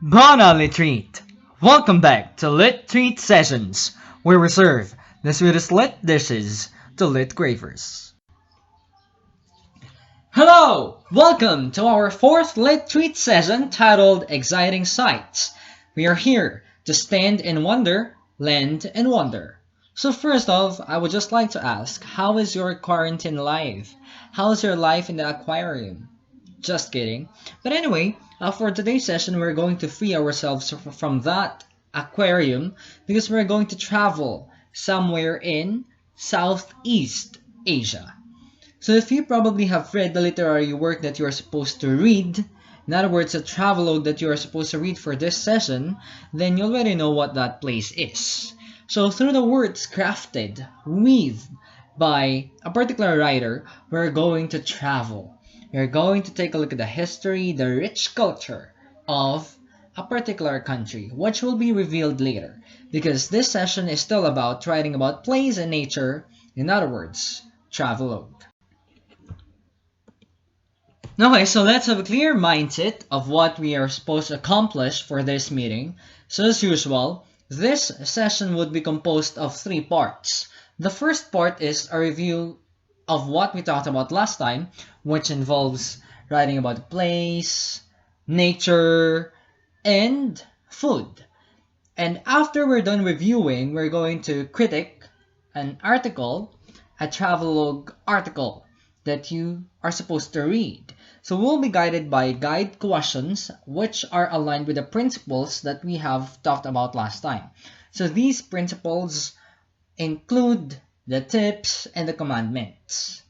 Bona Litreat! Welcome back to Lit Treat Sessions, where we serve the sweetest lit dishes to lit cravers. Hello! Welcome to our fourth Lit Treat session titled Exciting Sights. We are here to stand in wonder, land and wonder. So first off, I would just like to ask, how is your quarantine life? How's your life in the aquarium? Just kidding. But anyway, for today's session, we're going to free ourselves from that aquarium because we're going to travel somewhere in Southeast Asia. So if you probably have read the literary work that you are supposed to read, in other words, a travelogue that you are supposed to read for this session, then you already know what that place is. So through the words crafted, weaved by a particular writer, we're going to travel. We're going to take a look at the history, the rich culture of a particular country, which will be revealed later, because this session is still about writing about place and nature, in other words, travelogue. Okay, so let's have a clear mindset of what we are supposed to accomplish for this meeting. So as usual, this session would be composed of three parts. The first part is a review of what we talked about last time, which involves writing about the place, nature, and food. And after we're done reviewing, we're going to critique an article, a travelogue article that you are supposed to read. So we'll be guided by guide questions which are aligned with the principles that we have talked about last time. So these principles include the tips and the commandments.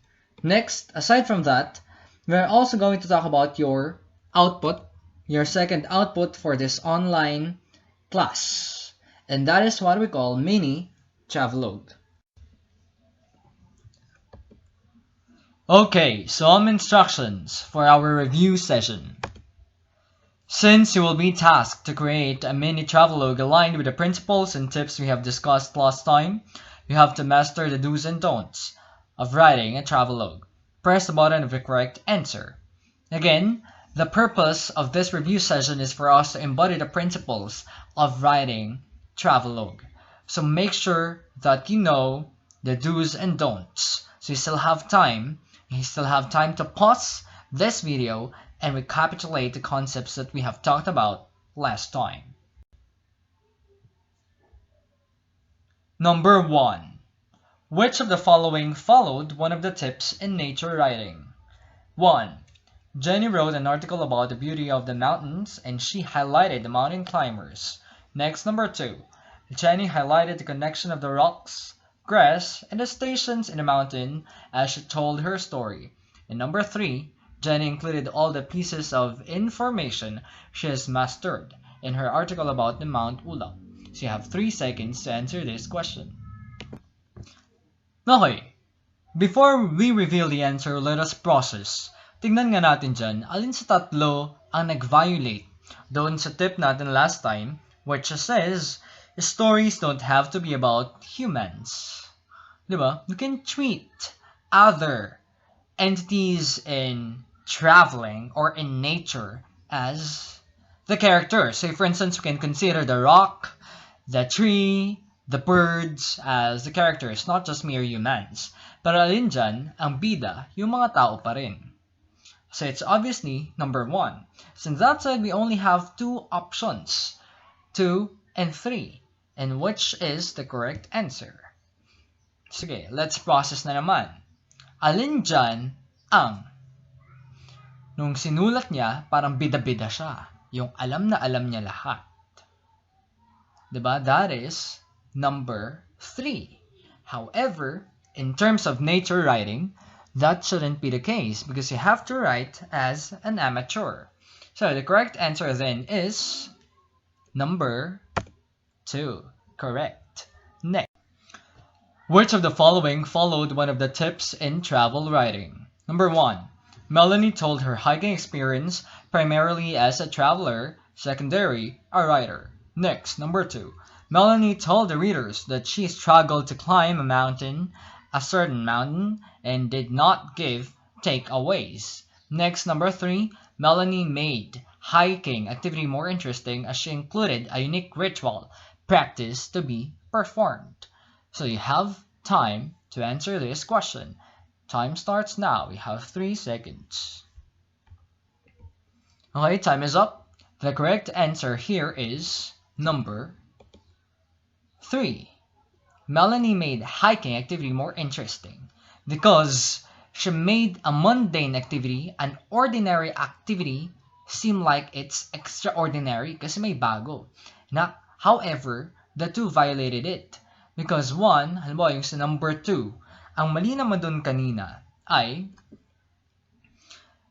Next, aside from that, we're also going to talk about your output, your second output for this online class. And that is what we call mini travelogue. Okay, some instructions for our review session. Since you will be tasked to create a mini travelogue aligned with the principles and tips we have discussed last time, you have to master the do's and don'ts of writing a travelogue. Press the button of the correct answer. Again, the purpose of this review session is for us to embody the principles of writing travelogue. So make sure that you know the do's and don'ts. So you still have time to pause this video and recapitulate the concepts that we have talked about last time. Number 1. Which of the following followed one of the tips in nature writing? 1. Jenny wrote an article about the beauty of the mountains and she highlighted the mountain climbers. Next, number 2. Jenny highlighted the connection of the rocks, grass, and the stations in the mountain as she told her story. And number 3. Jenny included all the pieces of information she has mastered in her article about the Mount Mula. So you have 3 seconds to answer this question. Okay, before we reveal the answer, let us process. Tingnan nga natin dyan, alin sa tatlo ang nag-violate doon sa tip natin last time, which says, stories don't have to be about humans. Diba? You can treat other entities in traveling or in nature as the characters. Say for instance, we can consider the rock, the tree, the birds as the characters, not just mere humans. Pero alin dyan, ang bida, yung mga tao pa rin. So it's obviously number 1. Since that said, we only have 2 options, 2 and 3, and which is the correct answer? Sige, let's process na naman. Alin dyan ang nung sinulat niya, parang bida-bida siya. Yung alam na alam niya lahat. Diba? That is number 3. However, in terms of nature writing, that shouldn't be the case because you have to write as an amateur. So the correct answer then is number 2. Correct. Next. Which of the following followed one of the tips in travel writing? Number 1. Melanie told her hiking experience primarily as a traveler, secondary, a writer. Next, number 2. Melanie told the readers that she struggled to climb a certain mountain, and did not give takeaways. Next, number 3. Melanie made hiking activity more interesting as she included a unique ritual practice to be performed. So you have time to answer this question. Time starts now. We have 3 seconds. Okay, time is up. The correct answer here is number 3. Melanie made hiking activity more interesting because she made a mundane activity, an ordinary activity, seem like it's extraordinary kasi may bago. However, the two violated it. Because one, halimbawa yung sa number 2, ang mali naman dun kanina ay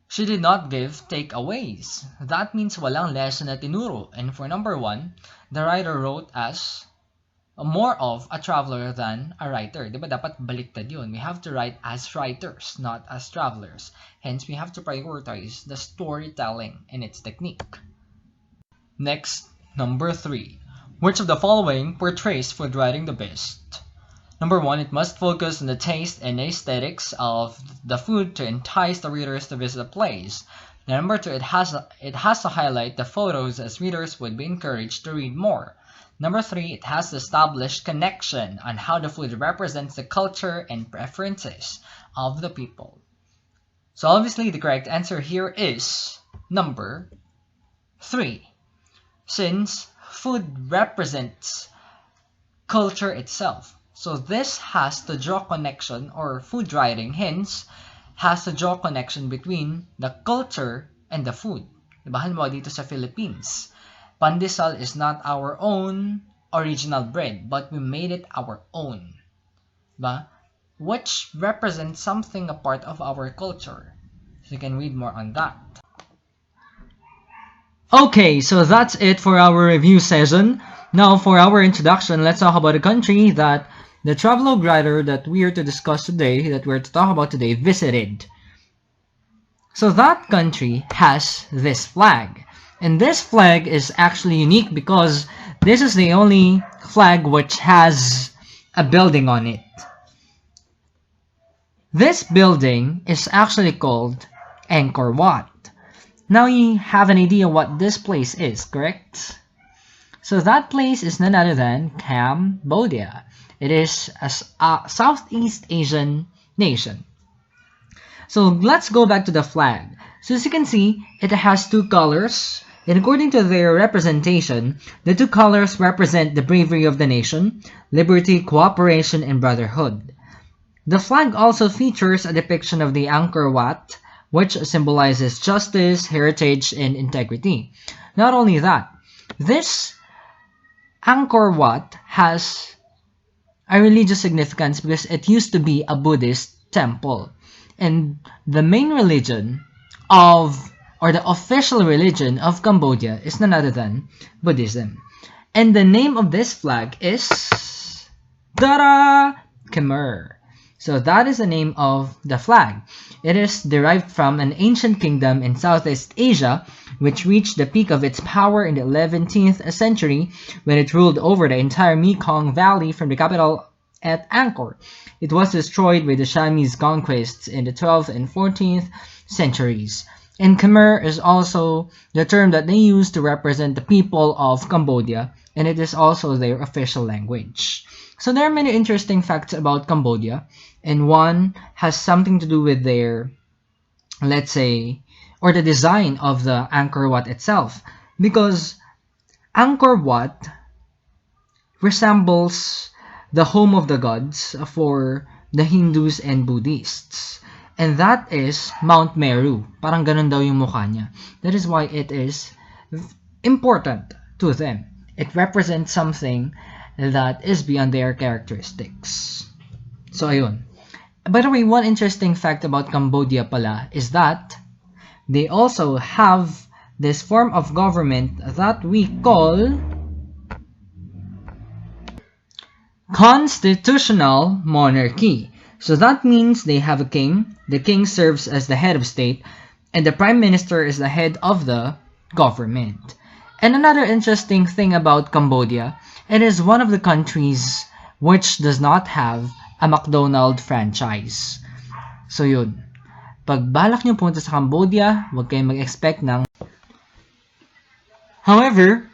she did not give takeaways. That means walang lesson na tinuro. And for number 1, the writer wrote as more of a traveler than a writer. Diba dapat baliktad yun? We have to write as writers, not as travelers. Hence, we have to prioritize the storytelling and its technique. Next, number 3. Which of the following portrays food writing the best? Number 1, it must focus on the taste and aesthetics of the food to entice the readers to visit the place. Number 2, it has to highlight the photos as readers would be encouraged to read more. Number 3, it has to establish connection on how the food represents the culture and preferences of the people. So obviously the correct answer here is number 3. Since food represents culture itself. So this has to draw connection, or food writing hence has to draw connection between the culture and the food. Diba? Halimbawa dito sa Philippines, pandesal is not our own original bread, but we made it our own. Diba? Which represents something a part of our culture. So you can read more on that. Okay, so that's it for our review session. Now for our introduction, let's talk about a country that the Travelogue writer that we are to discuss today, that we're to talk about today, visited. So that country has this flag. And this flag is actually unique because this is the only flag which has a building on it. This building is actually called Angkor Wat. Now you have an idea what this place is, correct? So that place is none other than Cambodia. It is a Southeast Asian nation. So let's go back to the flag. So as you can see, it has 2 colors. And according to their representation, the 2 colors represent the bravery of the nation, liberty, cooperation, and brotherhood. The flag also features a depiction of the Angkor Wat, which symbolizes justice, heritage, and integrity. Not only that, this Angkor Wat has a religious significance because it used to be a Buddhist temple. And the main religion or the official religion of Cambodia is none other than Buddhism. And the name of this flag is Khmer. So that is the name of the flag. It is derived from an ancient kingdom in Southeast Asia, which reached the peak of its power in the 11th century when it ruled over the entire Mekong Valley from the capital at Angkor. It was destroyed by the Siamese conquests in the 12th and 14th centuries. And Khmer is also the term that they use to represent the people of Cambodia, and it is also their official language. So there are many interesting facts about Cambodia, and one has something to do with their, let's say, or the design of the Angkor Wat itself, because Angkor Wat resembles the home of the gods for the Hindus and Buddhists. And that is Mount Meru. Parang ganun daw yung mukha niya. That is why it is important to them. It represents something that is beyond their characteristics. So, ayun. By the way, one interesting fact about Cambodia pala is that they also have this form of government that we call constitutional monarchy. So that means they have a king, the king serves as the head of state, and the prime minister is the head of the government. And another interesting thing about Cambodia, it is one of the countries which does not have a McDonald's franchise. So yun, pag balak nyo punta sa Cambodia, huwag kayong mag-expect ng However,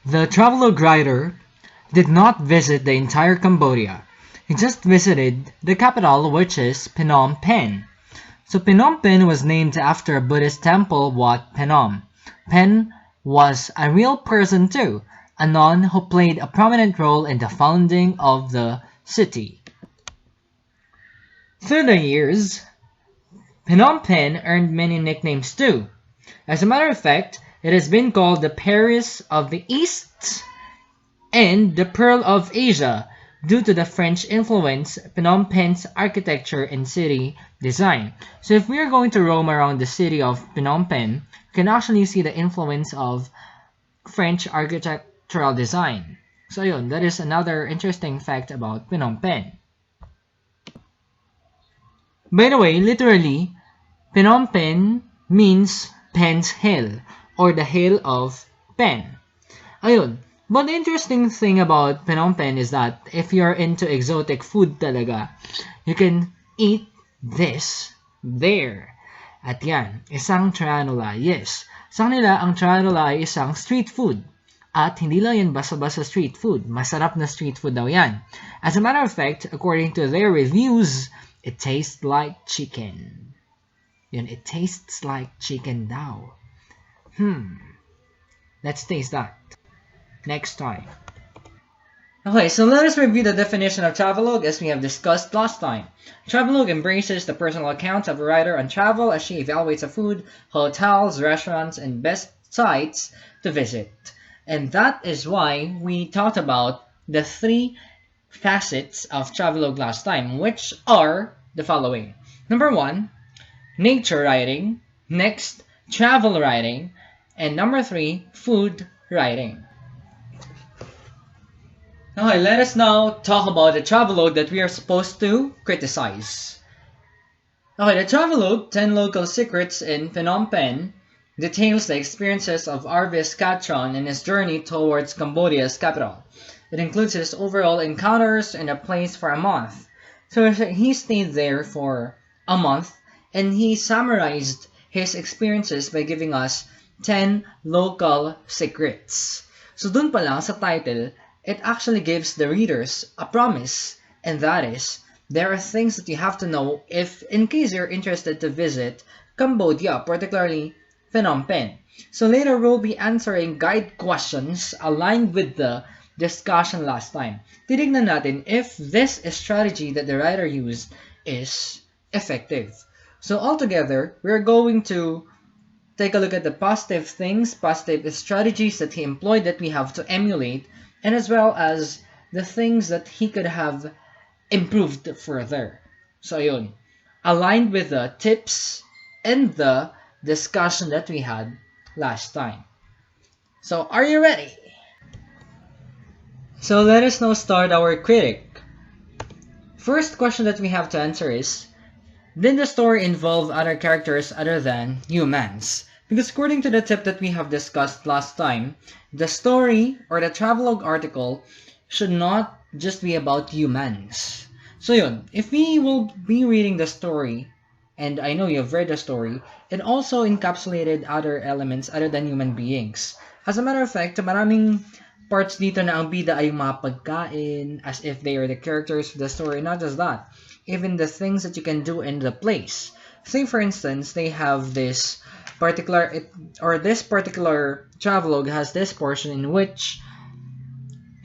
the travelogue writer did not visit the entire Cambodia. He just visited the capital, which is Phnom Penh. So Phnom Penh was named after a Buddhist temple, Wat Phnom. Penh was a real person too, a nun who played a prominent role in the founding of the city. Through the years, Phnom Penh earned many nicknames too. As a matter of fact, it has been called the Paris of the East and the Pearl of Asia due to the French influence Phnom Penh's architecture and city design. So if we are going to roam around the city of Phnom Penh, you can actually see the influence of French architectural design. So yun, that is another interesting fact about Phnom Penh. By the way, literally, Phnom Penh means Penh's Hill, or the Hill of Penh. Ayun. But the interesting thing about Phnom Penh is that if you're into exotic food talaga, you can eat this there. At yan, isang tranola. Yes, sa kanila, ang tranola ay isang street food. At hindi lang yan basta-basta street food. Masarap na street food daw yan. As a matter of fact, according to their reviews, it tastes like chicken. Yun, it tastes like chicken daw. Let's taste that next time. Okay, so let us review the definition of travelogue as we have discussed last time. Travelogue embraces the personal accounts of a writer on travel as she evaluates the food, hotels, restaurants, and best sites to visit. And that is why we talked about the 3 facets of travelogue last time, which are the following. Number 1, nature writing. Next, travel writing. And number 3, food writing. Okay, let us now talk about the travelogue that we are supposed to criticize. Okay, the travelogue, 10 Local Secrets in Phnom Penh, details the experiences of Arvis Katron in his journey towards Cambodia's capital. It includes his overall encounters in a place for a month. So he stayed there for a month, and he summarized his experiences by giving us 10 local secrets. So dun pa lang sa title, it actually gives the readers a promise, and that is, there are things that you have to know if in case you're interested to visit Cambodia, particularly Phnom Penh. So later we'll be answering guide questions aligned with the discussion last time. Titignan natin if this strategy that the writer used is effective. So altogether, we're going to take a look at the positive things, positive strategies that he employed that we have to emulate, and as well as the things that he could have improved further. So yun, aligned with the tips and the discussion that we had last time. So are you ready? So let us now start our critic. First question that we have to answer is, did the story involve other characters other than humans? Because according to the tip that we have discussed last time, the story or the travelogue article should not just be about humans. So yun, if we will be reading the story, and I know you've read the story, it also encapsulated other elements other than human beings. As a matter of fact, maraming parts dito na ang bida ay mga pagkain, as if they are the characters of the story. Not just that, even the things that you can do in the place. Say for instance, they have this particular, this particular travelogue has this portion in which,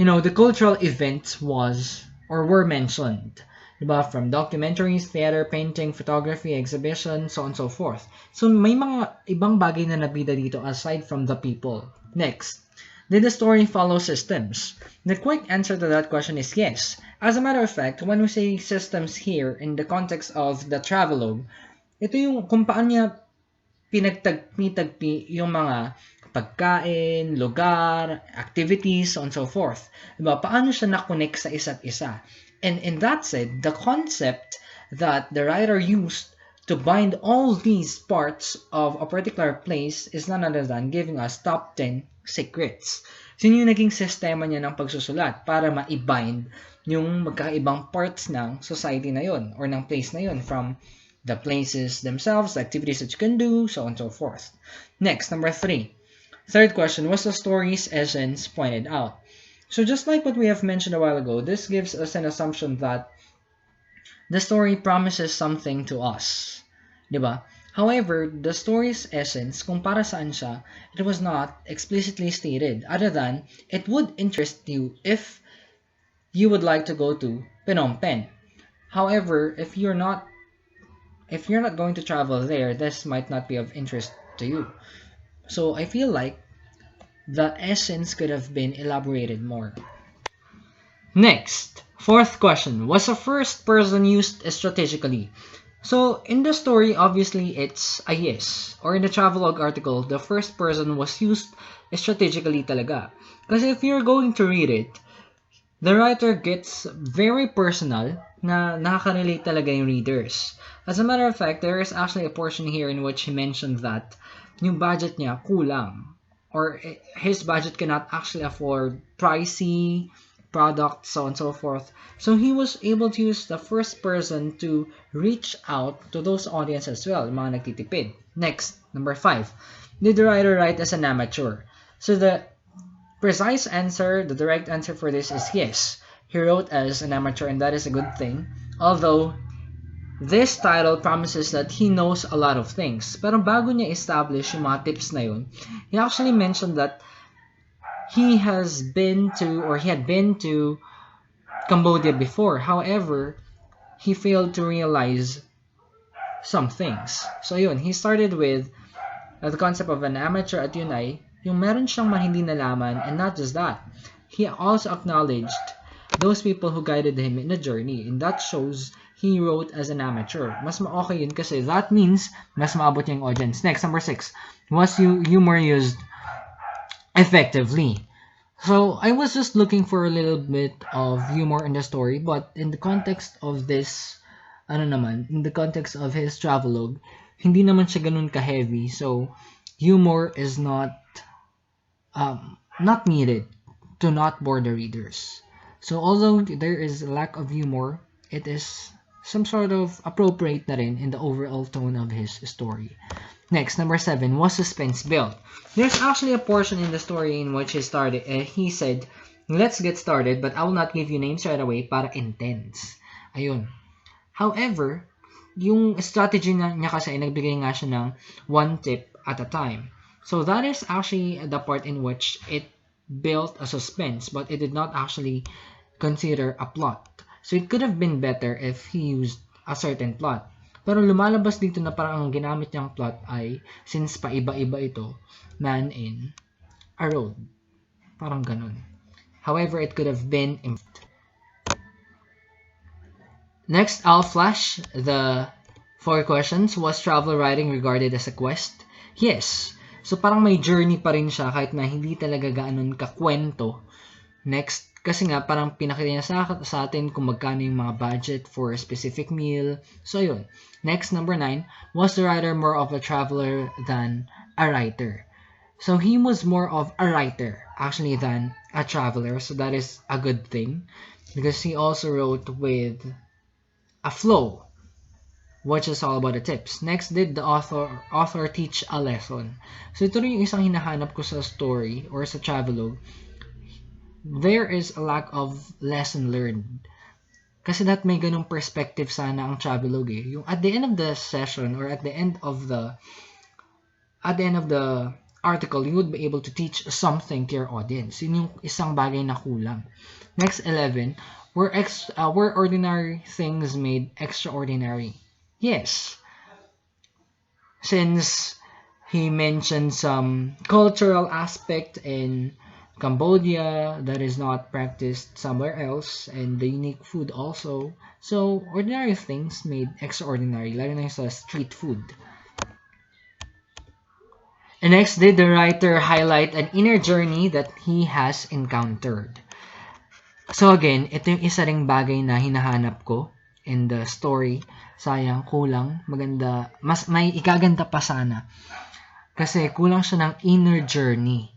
the cultural events were mentioned. Diba? From documentaries, theater, painting, photography, exhibition, so on and so forth. So may mga ibang bagay na nabida dito aside from the people. Next, did the story follow systems? The quick answer to that question is yes. As a matter of fact, when we say systems here in the context of the travelogue, ito yung kung paano niya pinagtagpi yung mga pagkain, lugar, activities, so on and so forth. Diba? Paano siya na-connect sa isa't isa? And in that said, the concept that the writer used to bind all these parts of a particular place is none other than giving us top 10 secrets. So yun yung naging sistema niya ng pagsusulat para ma-bind yung magkakaibang parts ng society na yun or ng place na yun, from the places themselves, the activities that you can do, so on and so forth. Next, number 3. Third question, was the story's essence pointed out? So just like what we have mentioned a while ago, this gives us an assumption that the story promises something to us. Diba? However, the story's essence, kung para saan siya, it was not explicitly stated, other than it would interest you if you would like to go to Phnom Penh. However, if you're not going to travel there, this might not be of interest to you. So I feel like the essence could have been elaborated more. Next, fourth question. Was the first person used strategically? So, in the story, obviously, it's a yes. Or in the Travelogue article, the first person was used strategically talaga. Because if you're going to read it, the writer gets very personal na nakaka-relate talaga yung readers. As a matter of fact, there is actually a portion here in which he mentioned that yung budget niya kulang. Or his budget cannot actually afford pricey products, so on and so forth. So he was able to use the first person to reach out to those audiences as well, mga nagtitipid. Next, number 5. Did the writer write as an amateur? So the precise answer, the direct answer for this is yes. He wrote as an amateur, and that is a good thing. Although, this title promises that he knows a lot of things. Pero bago niya establish yung mga tips na yun, he actually mentioned that he had been to Cambodia before. However, he failed to realize some things. So yun, he started with the concept of an amateur at yun ay, yung meron siyang mga hindi nalaman, and not just that. He also acknowledged those people who guided him in the journey, and that shows he wrote as an amateur. Mas okay yun kasi that means mas maabot niya yung audience. Next, number 6. Was humor used effectively? So, I was just looking for a little bit of humor in the story, but in the context of this, in the context of his travelogue, hindi naman siya ganun ka-heavy. So, humor is not needed to not bore the readers. So, although there is a lack of humor, it is some sort of appropriate na rin in the overall tone of his story. Next, number 7, was suspense built? There's actually a portion in the story in which he said, let's get started, but I will not give you names right away para intense. Ayun. However, yung strategy niya kasi nagbigay nga siya ng one tip at a time. So that is actually the part in which it built a suspense, but it did not actually consider a plot. So it could have been better if he used a certain plot. Pero lumalabas dito na parang ang ginamit niyang plot ay, since paiba-iba ito, man in a road. Parang ganun. However, it could have been improved. Next, I'll flash the 4 questions. Was travel writing regarded as a quest? Yes. So parang may journey pa rin siya kahit na hindi talaga ganoon kakwento. Next, kasi nga parang pinakita niya sa atin kung magkano yung mga budget for a specific meal. So yun. Next, number 9, was the writer more of a traveler than a writer? So he was more of a writer actually than a traveler. So that is a good thing because he also wrote with a flow, which is all about the tips. Next, did the author teach a lesson? So ito rin yung isang hinahanap ko sa story or sa travelogue. There is a lack of lesson learned. Kasi that may ganung perspective sana ang travelogue eh. Yung at the end of the session or at the end of the article, you would be able to teach something to your audience. Yun yung isang bagay na kulang. Next, 11, were ordinary things made extraordinary? Yes. Since he mentioned some cultural aspect in Cambodia that is not practiced somewhere else, and the unique food also. So, ordinary things made extraordinary, lalo na sa street food. And next, did the writer highlight an inner journey that he has encountered? So again, ito yung isa ring bagay na hinahanap ko in the story. Sayang, kulang, maganda, mas may ikaganda pa sana. Kasi kulang siya ng inner journey.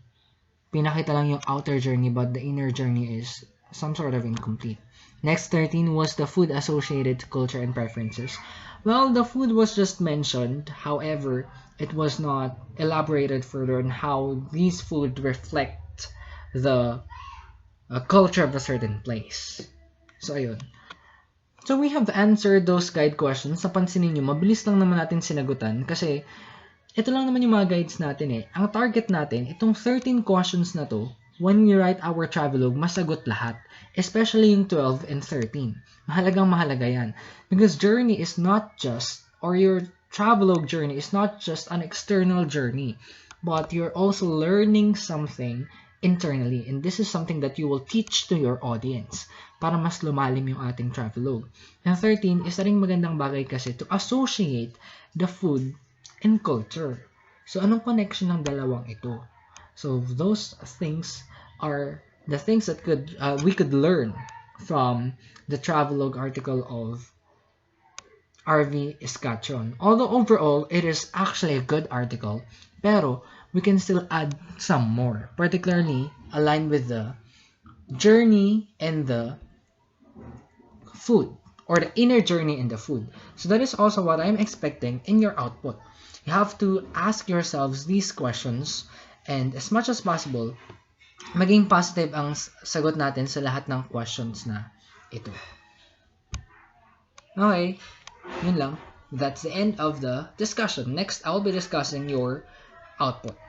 Pinakita lang yung outer journey, but the inner journey is some sort of incomplete. Next, 13, was the food associated to culture and preferences? Well, the food was just mentioned. However, it was not elaborated further on how these food reflect the culture of a certain place. So, ayun. So, we have answered those guide questions. Napansin niyo, mabilis lang naman natin sinagutan kasi ito lang naman yung mga guides natin eh. Ang target natin, itong 13 questions na to, when we write our travelogue, masagot lahat. Especially yung 12 and 13. Mahalagang mahalaga yan. Because journey is not just, or your travelogue journey is not just an external journey, but you're also learning something internally. And this is something that you will teach to your audience para mas lumalim yung ating travelogue. And 13 is ring magandang bagay kasi to associate the food and culture. So, anong connection ng dalawang ito? So, those things are the things that we could learn from the Travelogue article of RV Escatron. Although overall, it is actually a good article, pero we can still add some more, particularly aligned with the journey and the food, or the inner journey in the food. So that is also what I'm expecting in your output. You have to ask yourselves these questions, and as much as possible, maging positive ang sagot natin sa lahat ng questions na ito. Okay, yun lang. That's the end of the discussion. Next, I'll be discussing your output.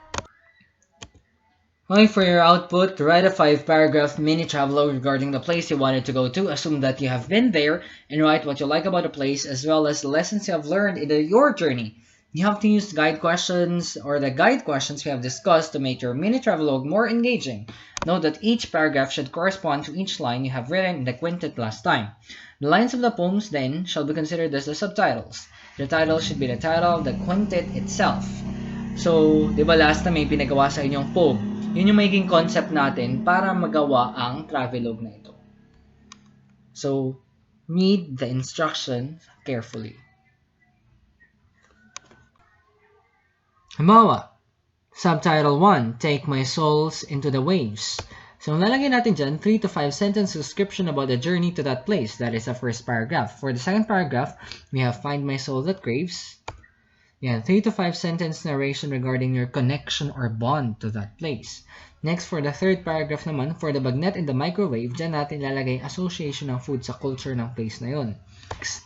Okay, for your output, write a 5-paragraph mini travelogue regarding the place you wanted to go to. Assume that you have been there and write what you like about the place as well as the lessons you have learned in your journey. You have to use guide questions or the guide questions we have discussed to make your mini travelogue more engaging. Note that each paragraph should correspond to each line you have written in the quintet last time. The lines of the poems then shall be considered as the subtitles. The title should be the title of the quintet itself. So, di ba last time may pinagawa sa inyong poem? Yun yung magiging concept natin para magawa ang travelogue na ito. So, read the instructions carefully. Halimbawa, Subtitle 1, Take My Souls into the Waves. So, lalagay natin dyan 3 to 5 sentence description about the journey to that place. That is the first paragraph. For the second paragraph, we have Find My Soul That Craves. Yeah, 3 to 5 sentence narration regarding your connection or bond to that place. Next, for the third paragraph naman, for the bagnet in the microwave, dyan natin lalagay association ng food sa culture ng place na yun. Next.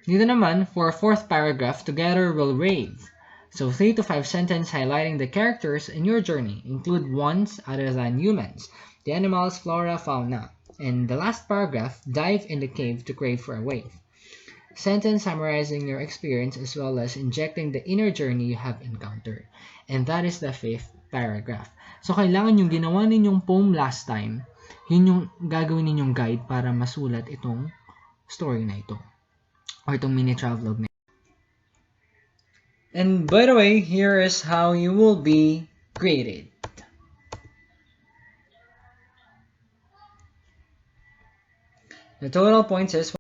Dito naman, for fourth paragraph, Together We'll Rave. So 3 to 5 sentence highlighting the characters in your journey. Include ones other than humans, the animals, flora, fauna. And the last paragraph, Dive in the cave to crave for a wave. Sentence summarizing your experience as well as injecting the inner journey you have encountered. And that is the fifth paragraph. So kailangan yung ginawa ninyong poem last time, yun yung gagawin ninyong guide para masulat itong story na ito. Or itong mini travelogue na ito. And by the way, here is how you will be graded. The total points is